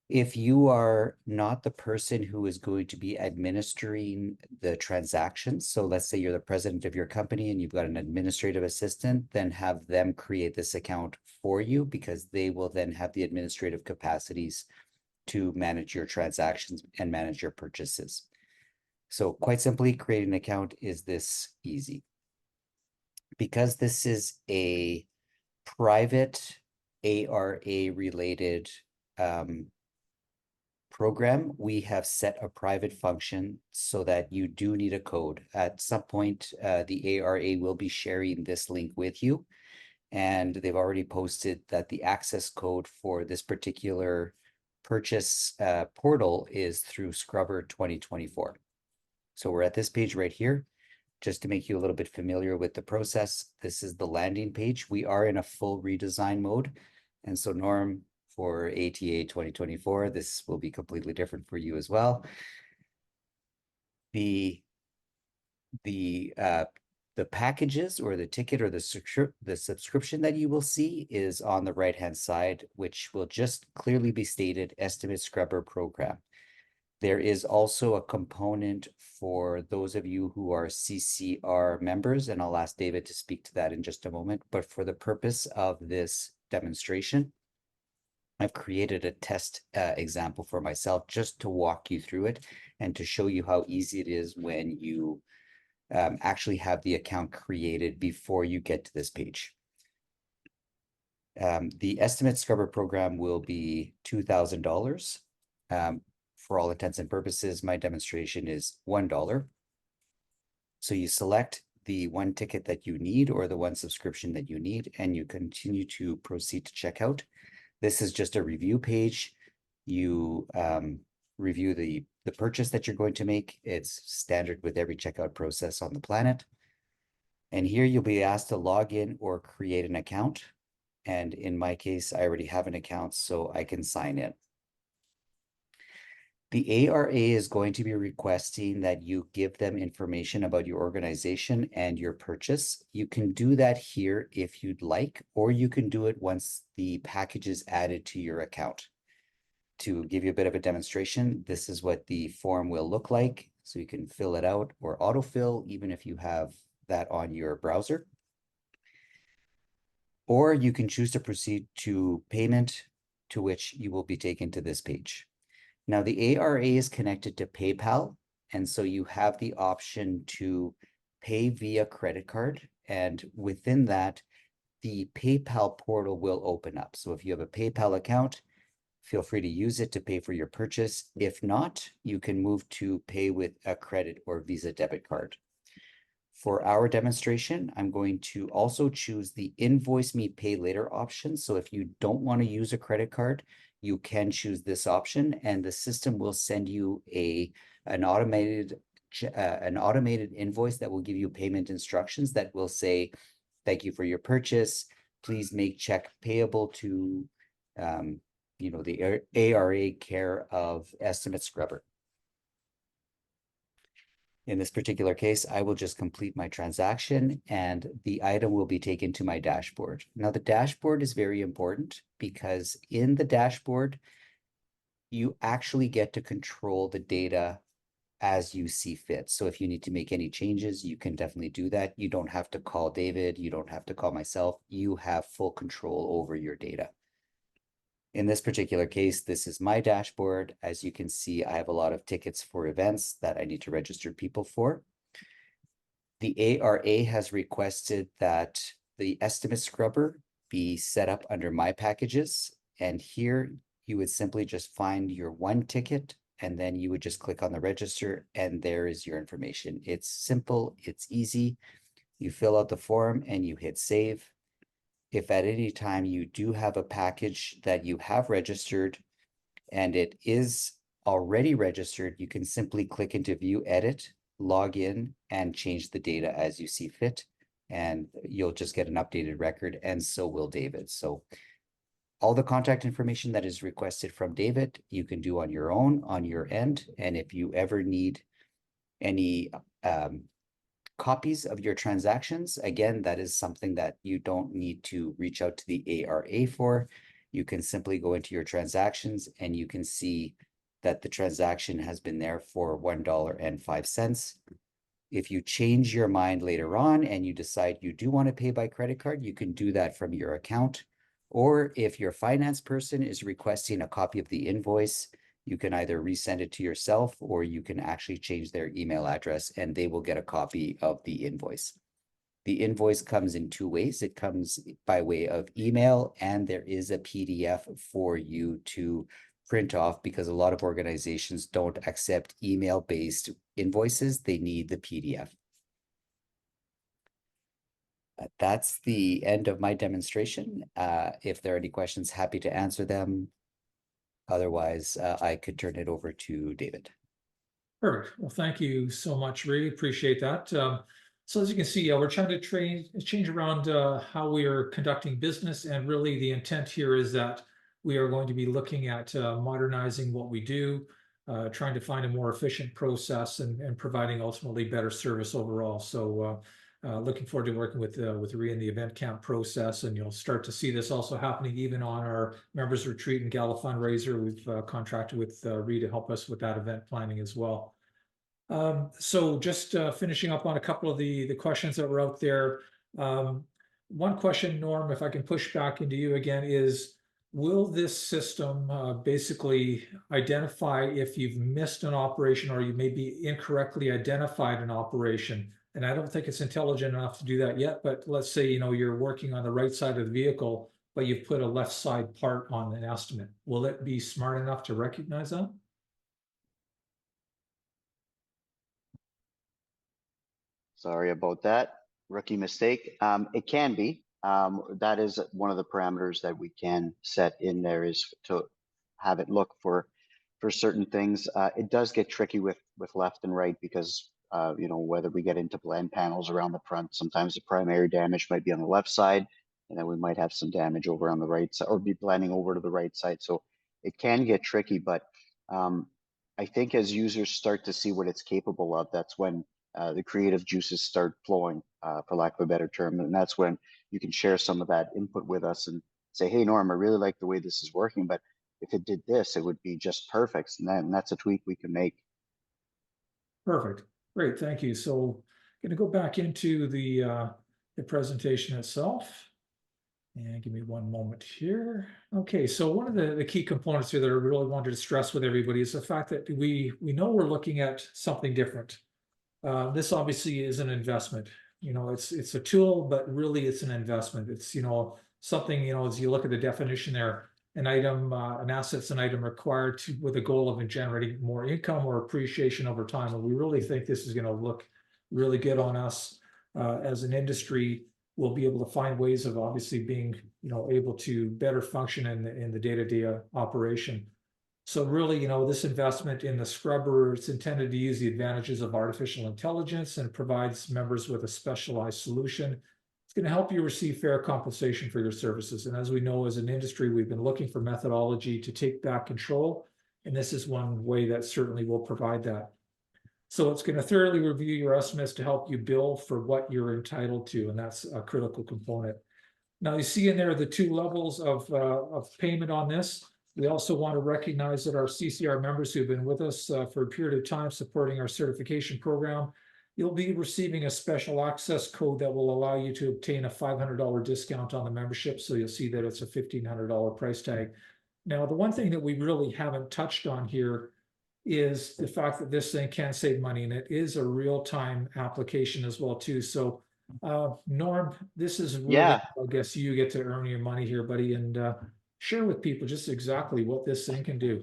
If you are not the person who is going to be administering the transactions, so let's say you're the president of your company and you've got an administrative assistant, then have them create this account for you, because they will then have the administrative capacities to manage your transactions and manage your purchases. So quite simply, creating an account is this easy. Because this is a private ARA related program, we have set a private function so that you do need a code. At some point, the ARA will be sharing this link with you, and they've already posted that the access code for this particular purchase portal is through Scrubber 2024. So we're at this page right here. Just to make you a little bit familiar with the process, this is the landing page. We are in a full redesign mode. And so Norm, for ATA 2024, this will be completely different for you as well. The packages or the ticket or the subscription that you will see is on the right-hand side, which will just clearly be stated EstimateScrubber program. There is also a component for those of you who are CCR members, and I'll ask David to speak to that in just a moment. But for the purpose of this demonstration, I've created a test example for myself just to walk you through it and to show you how easy it is when you actually have the account created before you get to this page. The EstimateScrubber program will be $2,000. For all intents and purposes, my demonstration is $1. So you select the one ticket that you need or the one subscription that you need, and you continue to proceed to checkout. This is just a review page. You review the purchase that you're going to make. It's standard with every checkout process on the planet. And here you'll be asked to log in or create an account. And in my case, I already have an account, so I can sign in. The ARA is going to be requesting that you give them information about your organization and your purchase. You can do that here if you'd like, or you can do it once the package is added to your account. To give you a bit of a demonstration, this is what the form will look like. So you can fill it out or autofill, even if you have that on your browser. Or you can choose to proceed to payment, to which you will be taken to this page. Now, the ARA is connected to PayPal, and so you have the option to pay via credit card, and within that, the PayPal portal will open up. So if you have a PayPal account, feel free to use it to pay for your purchase. If not, you can move to pay with a credit or Visa debit card. For our demonstration, I'm going to also choose the invoice me pay later option. So if you don't want to use a credit card, you can choose this option, and the system will send you an automated invoice that will give you payment instructions that will say, thank you for your purchase. Please make check payable to the ARA care of EstimateScrubber. In this particular case, I will just complete my transaction and the item will be taken to my dashboard. Now, the dashboard is very important because in the dashboard, you actually get to control the data as you see fit. So if you need to make any changes, you can definitely do that. You don't have to call David. You don't have to call myself. You have full control over your data. In this particular case, this is my dashboard. As you can see, I have a lot of tickets for events that I need to register people for. The ARA has requested that the EstimateScrubber be set up under my packages. And here you would simply just find your one ticket, and then you would just click on the register, and there is your information. It's simple, it's easy. You fill out the form and you hit save. If at any time you do have a package that you have registered and it is already registered, you can simply click into view edit, log in, and change the data as you see fit. And you'll just get an updated record, and so will David. So all the contact information that is requested from David, you can do on your own, on your end. And if you ever need any copies of your transactions, again, that is something that you don't need to reach out to the ARA for. You can simply go into your transactions and you can see that the transaction has been there for $1.05. If you change your mind later on and you decide you do want to pay by credit card, you can do that from your account. Or if your finance person is requesting a copy of the invoice, you can either resend it to yourself or you can actually change their email address and they will get a copy of the invoice. The invoice comes in two ways. It comes by way of email, and there is a PDF for you to print off because a lot of organizations don't accept email-based invoices. They need the PDF. That's the end of my demonstration. If there are any questions, happy to answer them. Otherwise, I could turn it over to David. Perfect. Well, thank you so much. Really appreciate that. So as you can see, we're trying to change around how we are conducting business. And really the intent here is that we are going to be looking at modernizing what we do, trying to find a more efficient process and providing ultimately better service overall. So looking forward to working with Rhea in the event camp process, and you'll start to see this also happening even on our members retreat and gala fundraiser. We've contracted with Rhea to help us with that event planning as well. So just finishing up on a couple of the questions that were out there. One question, Norm, if I can push back into you again, is will this system basically identify if you've missed an operation or you maybe incorrectly identified an operation? And I don't think it's intelligent enough to do that yet, but let's say, you're working on the right side of the vehicle, but you've put a left side part on an estimate. Will it be smart enough to recognize that? Sorry about that. Rookie mistake. It can be. That is one of the parameters that we can set in there, is to have it look for certain things. It does get tricky with left and right because whether we get into blend panels around the front, sometimes the primary damage might be on the left side, and then we might have some damage over on the right side or be blending over to the right side. So it can get tricky, but I think as users start to see what it's capable of, that's when the creative juices start flowing, for lack of a better term. And that's when you can share some of that input with us and say, hey, Norm, I really like the way this is working, but if it did this, it would be just perfect. And that's a tweak we can make. Perfect. Great. Thank you. So I'm going to go back into the presentation itself. And give me one moment here. Okay, so one of the key components here that I really wanted to stress with everybody is the fact that we know we're looking at something different. This obviously is an investment. It's a tool, but really it's an investment. It's something, as you look at the definition there, an item, an asset's an item required with a goal of generating more income or appreciation over time. And we really think this is going to look really good on us. as an industry, we'll be able to find ways of obviously being, able to better function in the day-to-day operation. So really, this investment in the scrubber, it's intended to use the advantages of artificial intelligence and provides members with a specialized solution. It's going to help you receive fair compensation for your services. And as we know, as an industry, we've been looking for methodology to take back control. And this is one way that certainly will provide that. So it's going to thoroughly review your estimates to help you bill for what you're entitled to. And that's a critical component. Now you see in there the two levels of payment on this. We also want to recognize that our CCR members who've been with us for a period of time supporting our certification program, you'll be receiving a special access code that will allow you to obtain a $500 discount on the membership. So you'll see that it's a $1,500 price tag. Now, the one thing that we really haven't touched on here is the fact that this thing can save money, and it is a real-time application as well too. So Norm, this is really, I guess you get to earn your money here, buddy, and share with people just exactly what this thing can do.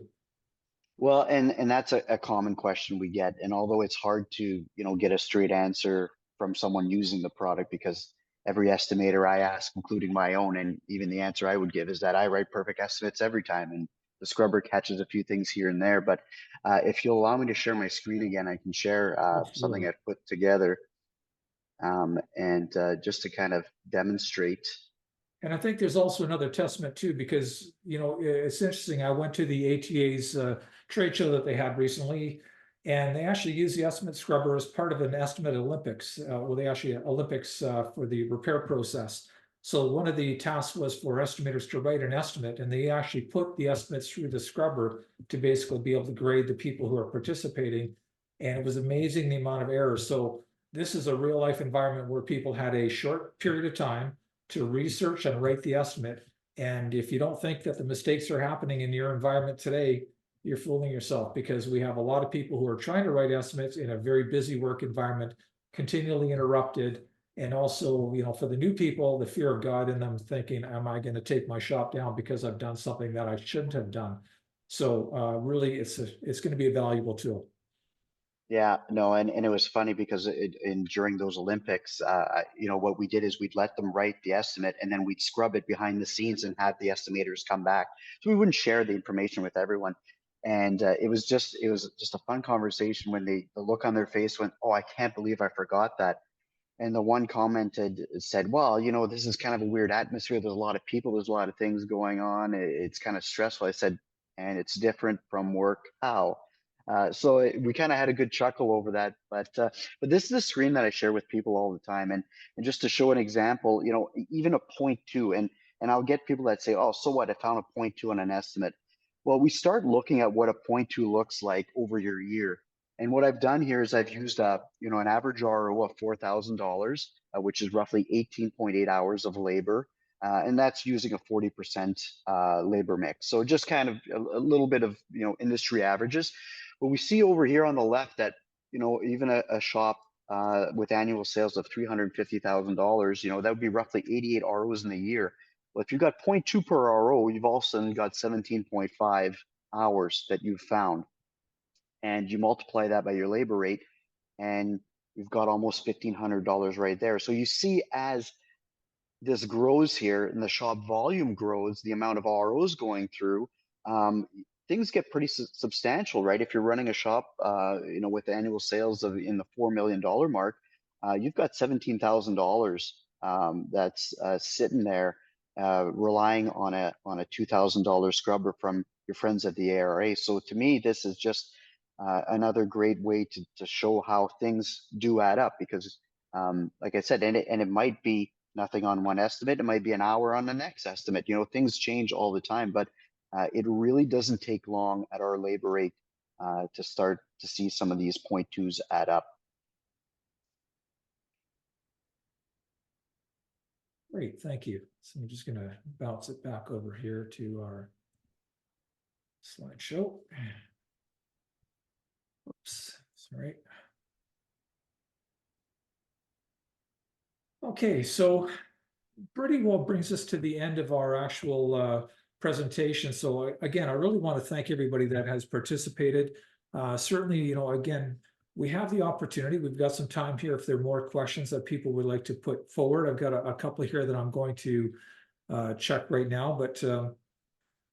Well, and that's a common question we get. And although it's hard to, get a straight answer from someone using the product, because every estimator I ask, including my own, and even the answer I would give is that I write perfect estimates every time. And the scrubber catches a few things here and there. But if you'll allow me to share my screen again, I can share something I've put together and just to kind of demonstrate. And I think there's also another testament too, because, it's interesting. I went to the ATA's trade show that they had recently, and they actually use the estimate scrubber as part of an estimate Olympics. They actually Olympics for the repair process. So one of the tasks was for estimators to write an estimate, and they actually put the estimates through the scrubber to basically be able to grade the people who are participating. And it was amazing the amount of errors. So this is a real life environment where people had a short period of time to research and write the estimate. And if you don't think that the mistakes are happening in your environment today, you're fooling yourself, because we have a lot of people who are trying to write estimates in a very busy work environment, continually interrupted. And also, for the new people, the fear of God in them thinking, am I going to take my shop down because I've done something that I shouldn't have done? So really, it's going to be a valuable tool. Yeah, no, and it was funny because during those Olympics, what we did is we'd let them write the estimate, and then we'd scrub it behind the scenes and have the estimators come back. So we wouldn't share the information with everyone. And it was just a fun conversation when the look on their face went, oh, I can't believe I forgot that. And the one commented said, well, this is kind of a weird atmosphere. There's a lot of people. There's a lot of things going on. It's kind of stressful. I said, and it's different from work. How? So we kind of had a good chuckle over that. But this is a screen that I share with people all the time. And just to show an example, even a 0.2, and I'll get people that say, oh, so what? I found a 0.2 on an estimate. Well, we start looking at what a 0.2 looks like over your year. And what I've done here is I've used an average RO of $4,000, which is roughly 18.8 hours of labor. And that's using a 40% labor mix. So just kind of a little bit of, industry averages. But we see over here on the left that, even a shop with annual sales of $350,000, that would be roughly 88 ROs in a year. Well, if you've got 0.2 per RO, you've also got 17.5 hours that you've found. And you multiply that by your labor rate, and you've got almost $1,500 right there. So you see, as this grows here and the shop volume grows, the amount of ROs going through, things get pretty substantial, right? If you're running a shop, with annual sales of in the $4 million mark, you've got $17,000 that's sitting there, relying on a $2,000 scrubber from your friends at the ARA. So to me, this is just another great way to show how things do add up, because like I said, and it might be nothing on one estimate, it might be an hour on the next estimate. Things change all the time, but it really doesn't take long at our labor rate to start to see some of these 0.2s add up. Great, thank you. So I'm just going to bounce it back over here to our slideshow. Oops, sorry. Okay, so pretty well brings us to the end of our actual presentation. So again, I really want to thank everybody that has participated. Certainly, again, we have the opportunity. We've got some time here if there are more questions that people would like to put forward. I've got a couple here that I'm going to check right now, but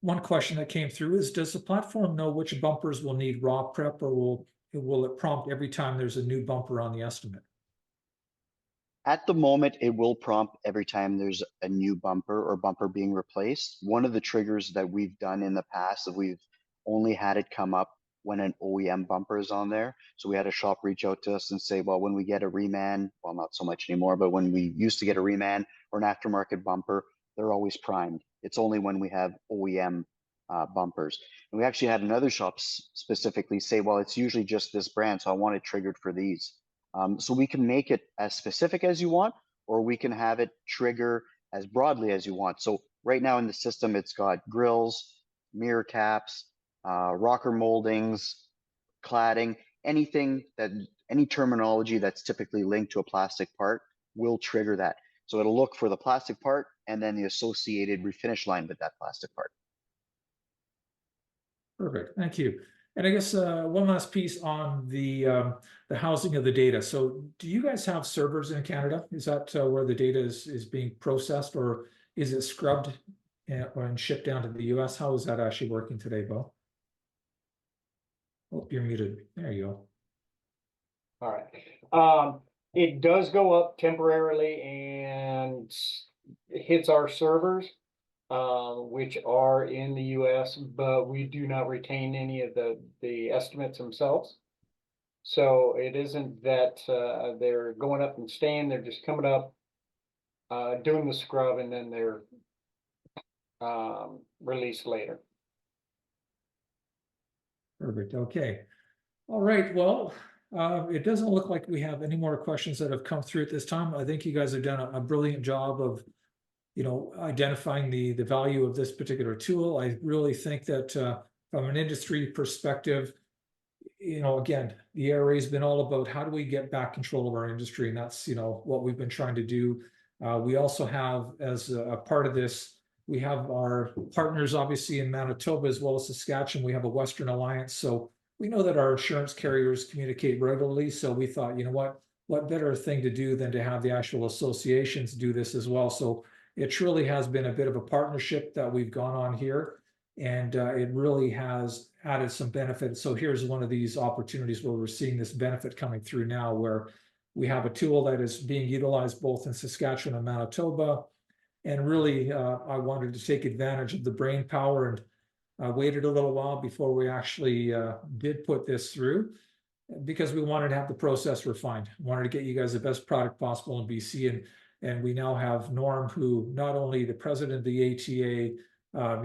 one question that came through is, does the platform know which bumpers will need raw prep, or will it prompt every time there's a new bumper on the estimate? At the moment, it will prompt every time there's a new bumper or bumper being replaced. One of the triggers that we've done in the past is we've only had it come up when an OEM bumper is on there. So we had a shop reach out to us and say, well, when we get a reman, well, not so much anymore, but when we used to get a reman or an aftermarket bumper, they're always primed. It's only when we have OEM bumpers. And we actually had another shop specifically say, well, it's usually just this brand, so I want it triggered for these. So we can make it as specific as you want, or we can have it trigger as broadly as you want. So right now in the system, it's got grills, mirror caps, rocker moldings, cladding, anything that, any terminology that's typically linked to a plastic part will trigger that. So it'll look for the plastic part and then the associated refinish line with that plastic part. Perfect, thank you. And I guess one last piece on the housing of the data. So do you guys have servers in Canada? Is that where the data is being processed, or is it scrubbed and shipped down to the US? How is that actually working today, Beau? Oh, you're muted. There you go. All right. It does go up temporarily and hits our servers, which are in the US, but we do not retain any of the estimates themselves. So it isn't that they're going up and staying, they're just coming up, doing the scrub, and then they're released later. Perfect, okay. All right, well, it doesn't look like we have any more questions that have come through at this time. I think you guys have done a brilliant job of, you know, identifying the value of this particular tool. I really think that from an industry perspective, you know, again, the ARA has been all about how do we get back control of our industry, and that's, you know, what we've been trying to do. We also have, as a part of this, we have our partners obviously in Manitoba as well as Saskatchewan. We have a Western Alliance, so we know that our insurance carriers communicate regularly. So we thought, you know what better thing to do than to have the actual associations do this as well. So it truly has been a bit of a partnership that we've gone on here, and it really has added some benefit. So here's one of these opportunities where we're seeing this benefit coming through now, where we have a tool that is being utilized both in Saskatchewan and Manitoba. And really, I wanted to take advantage of the brain power, and waited a little while before we actually did put this through, because we wanted to have the process refined. Wanted to get you guys the best product possible in BC, and we now have Norm, who not only the president of the ATA,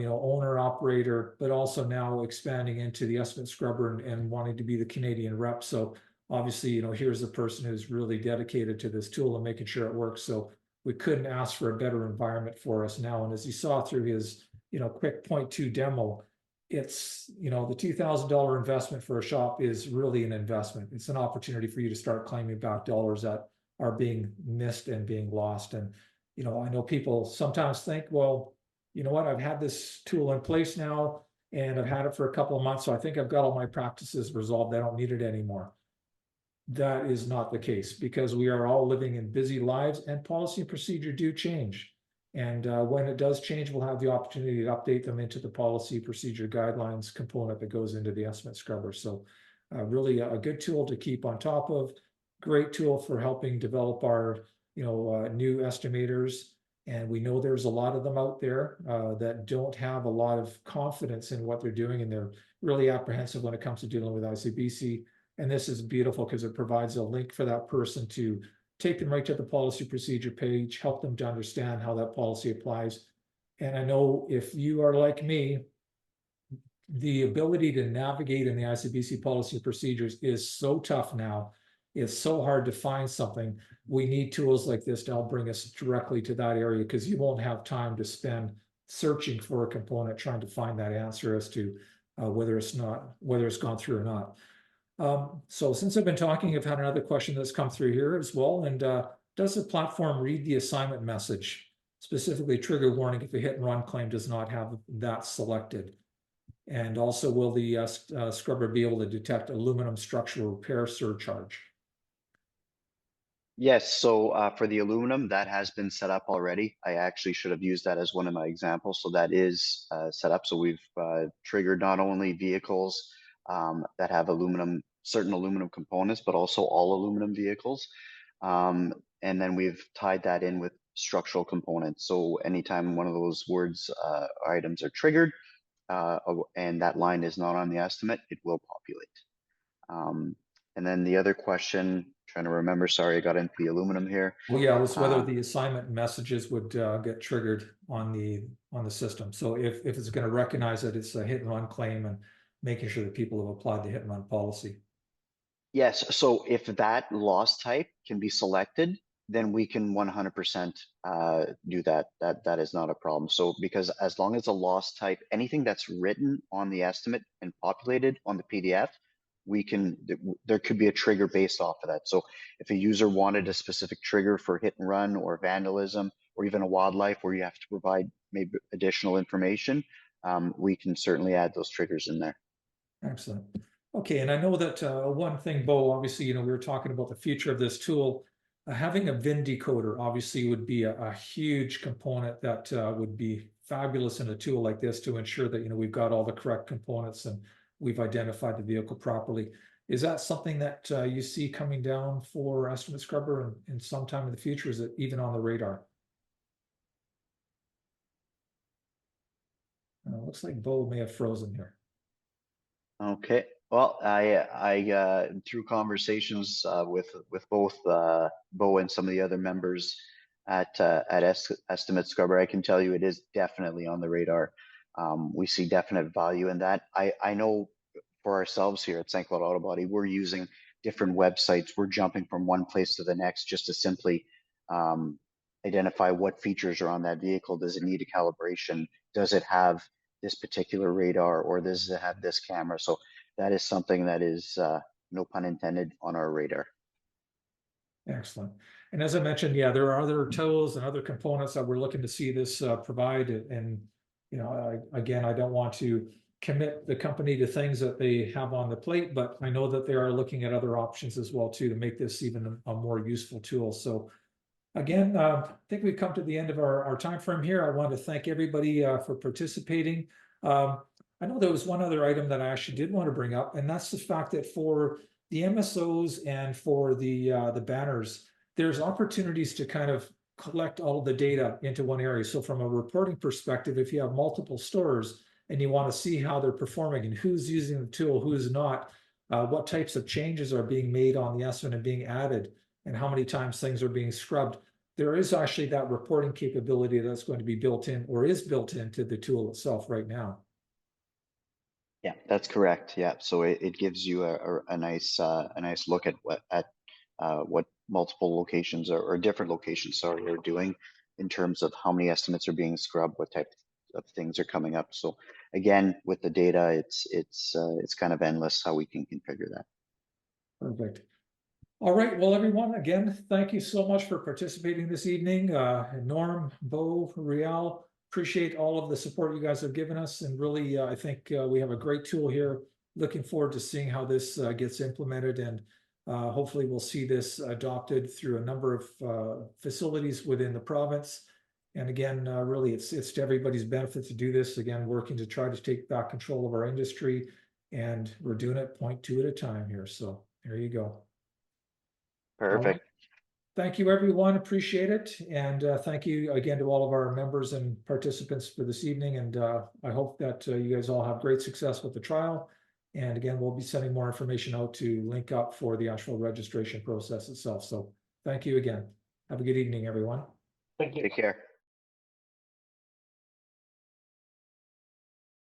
you know, owner operator, but also now expanding into the EstimateScrubber and wanting to be the Canadian rep. So obviously, you know, here's a person who's really dedicated to this tool and making sure it works. So we couldn't ask for a better environment for us now. And as you saw through his, you know, quick 0.2 demo, it's, you know, the $2,000 investment for a shop is really an investment. It's an opportunity for you to start claiming back dollars that are being missed and being lost. And, you know, I know people sometimes think, well, you know what, I've had this tool in place now and I've had it for a couple of months, so I think I've got all my practices resolved. I don't need it anymore. That is not the case, because we are all living in busy lives, and policy and procedure do change. And when it does change, we'll have the opportunity to update them into the policy procedure guidelines component that goes into the EstimateScrubber. So really a good tool to keep on top of. Great tool for helping develop our, you know, new estimators. And we know there's a lot of them out there that don't have a lot of confidence in what they're doing, and they're really apprehensive when it comes to dealing with ICBC. And this is beautiful because it provides a link for that person to take them right to the policy procedure page, help them to understand how that policy applies. And I know if you are like me, the ability to navigate in the ICBC policy procedures is so tough now. It's so hard to find something. We need tools like this to help bring us directly to that area, because you won't have time to spend searching for a component trying to find that answer as to whether it's gone through or not. So since I've been talking, I've had another question that's come through here as well. And does the platform read the assignment message, specifically trigger warning if a hit and run claim does not have that selected? And also, will the scrubber be able to detect aluminum structural repair surcharge? Yes, so for the aluminum, that has been set up already. I actually should have used that as one of my examples. So that is set up. So we've triggered not only vehicles that have certain aluminum components, but also all aluminum vehicles. And then we've tied that in with structural components. So anytime one of those words or items are triggered and that line is not on the estimate, it will populate. And then the other question, trying to remember, sorry, I got into the aluminum here. Well, yeah, it was whether the assignment messages would get triggered on the system. So if it's going to recognize that it's a hit and run claim and making sure that people have applied the hit and run policy. Yes, so if that loss type can be selected, then we can 100% do that. That is not a problem. So because as long as a loss type, anything that's written on the estimate and populated on the PDF, there could be a trigger based off of that. So if a user wanted a specific trigger for hit and run or vandalism or even a wildlife where you have to provide maybe additional information, we can certainly add those triggers in there. Excellent. Okay, and I know that one thing, Beau, obviously, we were talking about the future of this tool. Having a VIN decoder obviously would be a huge component that would be fabulous in a tool like this to ensure that we've got all the correct components and we've identified the vehicle properly. Is that something that you see coming down for EstimateScrubber in some time in the future? Is it even on the radar? Looks like Beau may have frozen here. Okay. Well, I through conversations with both Beau and some of the other members at EstimateScrubber, I can tell you it is definitely on the radar. We see definite value in that. I know for ourselves here at St. Cloud Auto Body, we're using different websites. We're jumping from one place to the next just to simply identify what features are on that vehicle. Does it need a calibration? Does it have this particular radar, or does it have this camera? So that is something that is, no pun intended, on our radar. Excellent. And as I mentioned, yeah, there are other tools and other components that we're looking to see this provide. And, again, I don't want to commit the company to things that they have on the plate, but I know that they are looking at other options as well too, to make this even a more useful tool. So again, I think we've come to the end of our time frame here. I want to thank everybody for participating. I know there was one other item that I actually did want to bring up, and that's the fact that for the MSOs and for the banners, there's opportunities to kind of collect all of the data into one area. So from a reporting perspective, if you have multiple stores and you want to see how they're performing and who's using the tool, who's not, what types of changes are being made on the estimate and being added, and how many times things are being scrubbed, there is actually that reporting capability that's going to be built in or is built into the tool itself right now. Yeah, that's correct. Yeah, so it gives you a nice look at what multiple locations or different locations are doing in terms of how many estimates are being scrubbed, what type of things are coming up. So again, with the data, it's kind of endless how we can configure that. Perfect. All right, well, everyone, again, thank you so much for participating this evening. Norm, Beau, Riel, appreciate all of the support you guys have given us. And really, I think we have a great tool here. Looking forward to seeing how this gets implemented. And hopefully we'll see this adopted through a number of facilities within the province. And again, really, it's to everybody's benefit to do this. Again, working to try to take back control of our industry. And we're doing it 0.2 at a time here. So there you go. Perfect. Right. Thank you, everyone. Appreciate it. And thank you again to all of our members and participants for this evening. And I hope that you guys all have great success with the trial. And again, we'll be sending more information out to link up for the actual registration process itself. So thank you again. Have a good evening, everyone. Thank you. Take care.